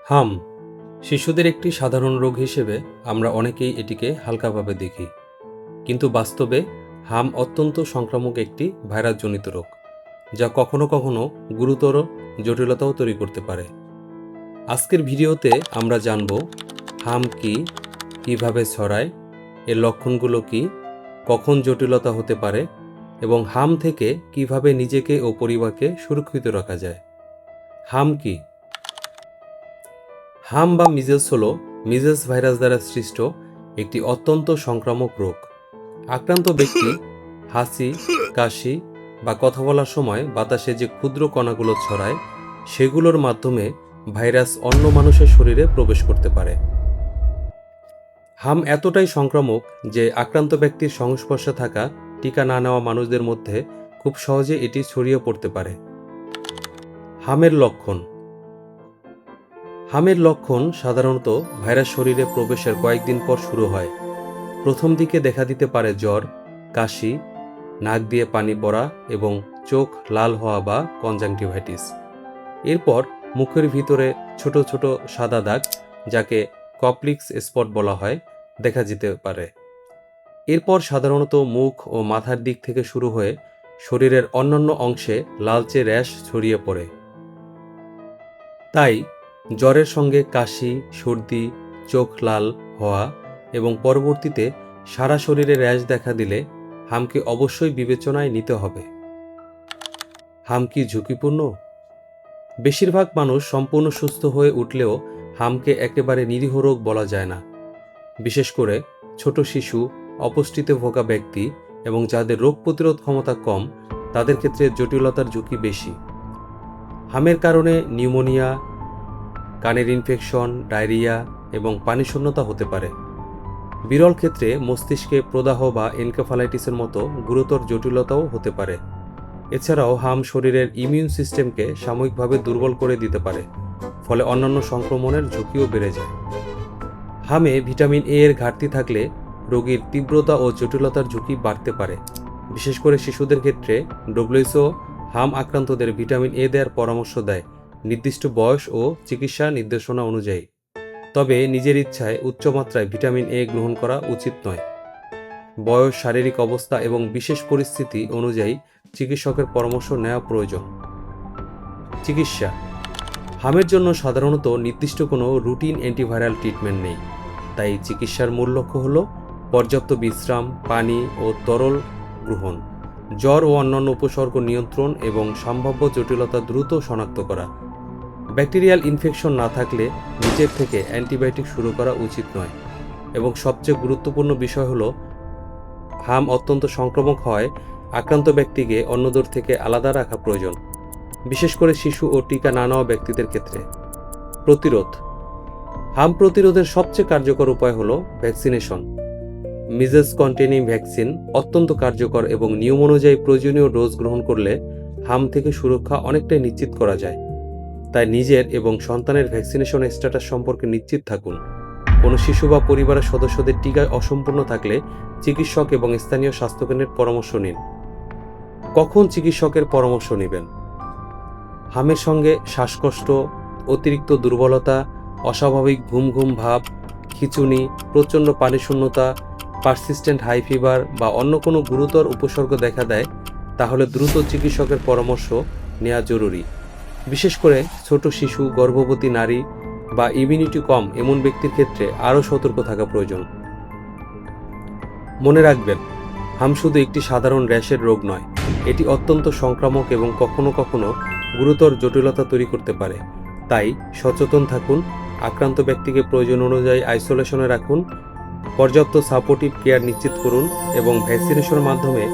হাম শিশুদের একটি সাধারণ রোগ হিসেবে আমরা অনেকেই এটিকে হালকাভাবে দেখি, কিন্তু বাস্তবে হাম অত্যন্ত সংক্রামক একটি ভাইরাসজনিত রোগ, যা কখনো কখনো গুরুতর জটিলতাও তৈরি করতে পারে। আজকের ভিডিওতে আমরা জানব হাম কি, কিভাবে ছড়ায়, এর লক্ষণগুলো কি, কখন জটিলতা হতে পারে এবং হাম থেকে কিভাবে নিজেকে ও পরিবারকে সুরক্ষিত রাখা যায়। হাম কি? হাম বা মিজেলস হল মিজেলস ভাইরাস দ্বারা সৃষ্ট একটি অত্যন্ত সংক্রামক রোগ। আক্রান্ত ব্যক্তি হাসি, কাশি বা কথা বলার সময় বাতাসে যে ক্ষুদ্র কণাগুলো ছড়ায়, সেগুলোর মাধ্যমে ভাইরাস অন্য মানুষের শরীরে প্রবেশ করতে পারে। হাম এতটাই সংক্রামক যে আক্রান্ত ব্যক্তির সংস্পর্শে থাকা টিকা না নেওয়া মানুষদের মধ্যে খুব সহজে এটি ছড়িয়ে পড়তে পারে। হামের লক্ষণ। হামের লক্ষণ সাধারণত ভাইরাস শরীরে প্রবেশের কয়েকদিন পর শুরু হয়। প্রথম দিকে দেখা দিতে পারে জ্বর, কাশি, নাক দিয়ে পানি পড়া এবং চোখ লাল হওয়া বা কনজাংটিভাইটিস। এরপর মুখের ভিতরে ছোট ছোট সাদা দাগ, যাকে কপ্লিক্স স্পট বলা হয়, দেখা যেতে পারে। এরপর সাধারণত মুখ ও মাথার দিক থেকে শুরু হয়ে শরীরের অন্যান্য অংশে লালচে র্যাশ ছড়িয়ে পড়ে। তাই জ্বরের সঙ্গে কাশি, সর্দি, চোখ লাল হওয়া এবং পরবর্তীতে সারা শরীরে র্যাশ দেখা দিলে হামকে অবশ্যই বিবেচনায় নিতে হবে। হাম কি ঝুঁকিপূর্ণ? বেশিরভাগ মানুষ সম্পূর্ণ সুস্থ হয়ে উঠলেও হামকে একেবারে নিরীহ রোগ বলা যায় না। বিশেষ করে ছোট শিশু, অপুষ্টিতে ভোগা ব্যক্তি এবং যাদের রোগ প্রতিরোধ ক্ষমতা কম, তাদের ক্ষেত্রে জটিলতার ঝুঁকি বেশি। হামের কারণে নিউমোনিয়া, কানের ইনফেকশন, ডায়রিয়া এবং পানিশূন্যতা হতে পারে। বিরল ক্ষেত্রে মস্তিষ্কে প্রদাহ বা এনকেফালাইটিসের মতো গুরুতর জটিলতাও হতে পারে। এছাড়াও হাম শরীরের ইমিউন সিস্টেমকে সাময়িকভাবে দুর্বল করে দিতে পারে, ফলে অন্যান্য সংক্রমণের ঝুঁকিও বেড়ে যায়। হামে ভিটামিন এ এর ঘাটতি থাকলে রোগীর তীব্রতা ও জটিলতার ঝুঁকি বাড়তে পারে। বিশেষ করে শিশুদের ক্ষেত্রে ডব্লিউএইচও হাম আক্রান্তদের ভিটামিন এ দেওয়ার পরামর্শ দেয়, নির্দিষ্ট বয়স ও চিকিৎসা নির্দেশনা অনুযায়ী। তবে নিজের ইচ্ছায় উচ্চমাত্রায় ভিটামিন এ গ্রহণ করা উচিত নয়। বয়স, শারীরিক অবস্থা এবং বিশেষ পরিস্থিতি অনুযায়ী চিকিৎসকের পরামর্শ নেওয়া প্রয়োজন। চিকিৎসা। হামের জন্য সাধারণত নির্দিষ্ট কোনো রুটিন অ্যান্টিভাইরাল ট্রিটমেন্ট নেই, তাই চিকিৎসার মূল লক্ষ্য হল পর্যাপ্ত বিশ্রাম, পানি ও তরল গ্রহণ, জ্বর ও অন্যান্য উপসর্গ নিয়ন্ত্রণ এবং সম্ভাব্য জটিলতা দ্রুত শনাক্ত করা। ব্যাকটেরিয়াল ইনফেকশন না থাকলে নিজের থেকে অ্যান্টিবায়োটিক শুরু করা উচিত নয় এবং সবচেয়ে গুরুত্বপূর্ণ বিষয় হল হাম অত্যন্ত সংক্রামক হয় আক্রান্ত ব্যক্তিকে অন্যদের থেকে আলাদা রাখা প্রয়োজন, বিশেষ করে শিশু ও টিকা না নেওয়া ব্যক্তিদের ক্ষেত্রে। প্রতিরোধ। হাম প্রতিরোধের সবচেয়ে কার্যকর উপায় হল ভ্যাকসিনেশন। মিজেলস কন্টেনিং ভ্যাকসিন অত্যন্ত কার্যকর এবং নিয়ম অনুযায়ী প্রয়োজনীয় ডোজ গ্রহণ করলে হাম থেকে সুরক্ষা অনেকটাই নিশ্চিত করা যায়। তাই নিজের এবং সন্তানের ভ্যাকসিনেশন স্ট্যাটাস সম্পর্কে নিশ্চিত থাকুন। কোনো শিশু বা পরিবারের সদস্যদের টিকায় অসম্পূর্ণ থাকলে চিকিৎসক এবং স্থানীয় স্বাস্থ্যকেন্দ্রের পরামর্শ নিন। কখন চিকিৎসকের পরামর্শ নেবেন? হামের সঙ্গে শ্বাসকষ্ট, অতিরিক্ত দুর্বলতা, অস্বাভাবিক ঘুম ঘুম ভাব, খিঁচুনি, প্রচণ্ড পানিশূন্যতা, পারসিস্টেন্ট হাই ফিভার বা অন্য কোনো গুরুতর উপসর্গ দেখা দেয়, তাহলে দ্রুত চিকিৎসকের পরামর্শ নেওয়া জরুরি। বিশেষ করে ছোট শিশু, গর্ভবতী নারী বা ইমিউনিটি কম এমন ব্যক্তির ক্ষেত্রে আরও সতর্ক থাকা প্রয়োজন। মনে রাখবেন, হাম শুধু একটি সাধারণ র্যাশের রোগ নয়, এটি অত্যন্ত সংক্রামক এবং কখনো কখনো গুরুতর জটিলতা তৈরি করতে পারে। তাই সচেতন থাকুন, আক্রান্ত ব্যক্তিকে প্রয়োজন অনুযায়ী আইসোলেশনে রাখুন, পর্যাপ্ত সাপোর্টিভ কেয়ার নিশ্চিত করুন এবং ভ্যাকসিনেশনের মাধ্যমে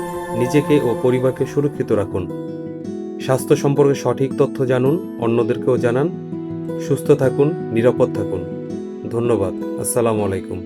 নিজেকে ও পরিবারকে সুরক্ষিত রাখুন। স্বাস্থ্য সম্পর্কে সঠিক তথ্য জানুন, অন্যদেরকেও জানান। সুস্থ থাকুন, নিরাপদ থাকুন। ধন্যবাদ। আসসালামু আলাইকুম।